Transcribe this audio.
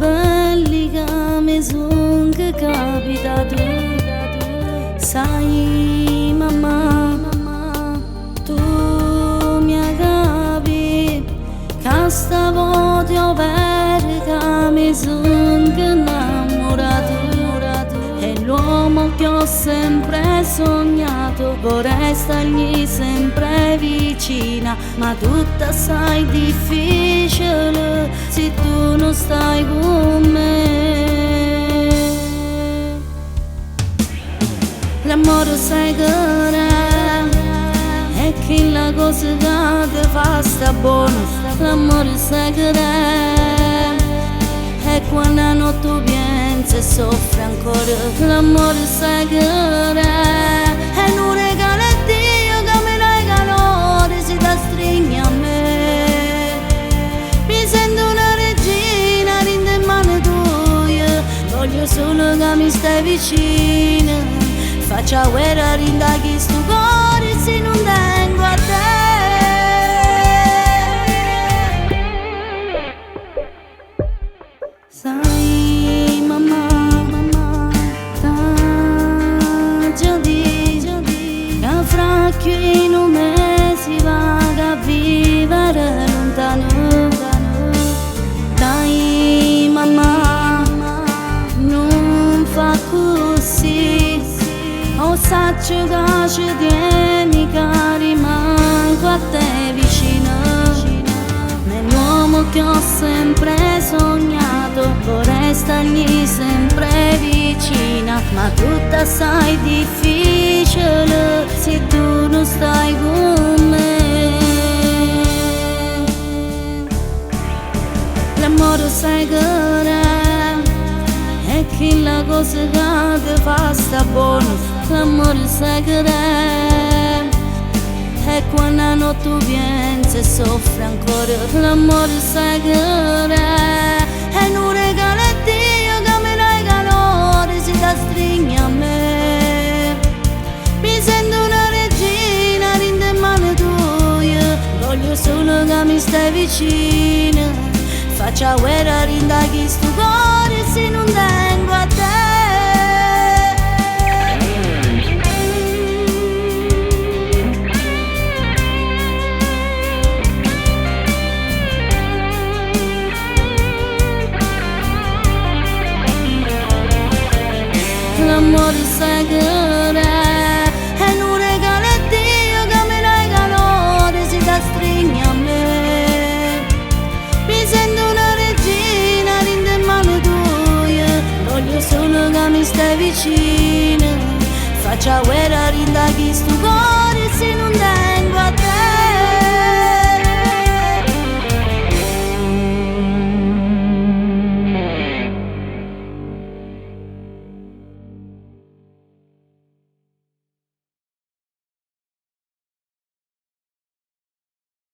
belli che mi son capitati. Sai mamma, tu mi capi che stavolta perché mi son innamorato. E l'uomo che ho sempre sognato vorrei stargli sempre vicina, ma tutto assai difficile se tu non stai con me. L'amore sai che è che la cosa che ti fa sta buono. L'amore sai che è quando la notte pensa e soffre ancora. L'amore sai che è un regalo a Dio che mi dai calore, si da stringi a me. Mi sento una regina, rinda in mano tua, voglio solo che mi stai vicino. Faccia guerra, rinda chi sto cuore se non tengo a te. Sai mamma, già di che fra qui non me si va a vivere lontano. Dai mamma, non fa così. O saccio che ci tieni, che rimango a te vicino. Nell'uomo che ho sempre sognato vorrei stargli sempre vicina, ma tutto assai difficile se tu non stai con me. L'amore sai che è che la cosa che ti fa sta buono. L'amore sai che è quando la notte pensa e soffre ancora. L'amore sai che è un regalo a Dio che mi dai calore, si da stringi a me. Mi sento una regina, rinda in mano tua, voglio solo che mi stai vicino. Faccia guerra, rinda chi sto cuore se non tengo a te. L'amore sai che è un regalo a Dio che mi dai calore, si da stringi a me. Mi sento una regina, rinda in mano tua, voglio solo che mi stai vicino. Faccia guerra, rinda chi sto cuore se non dai.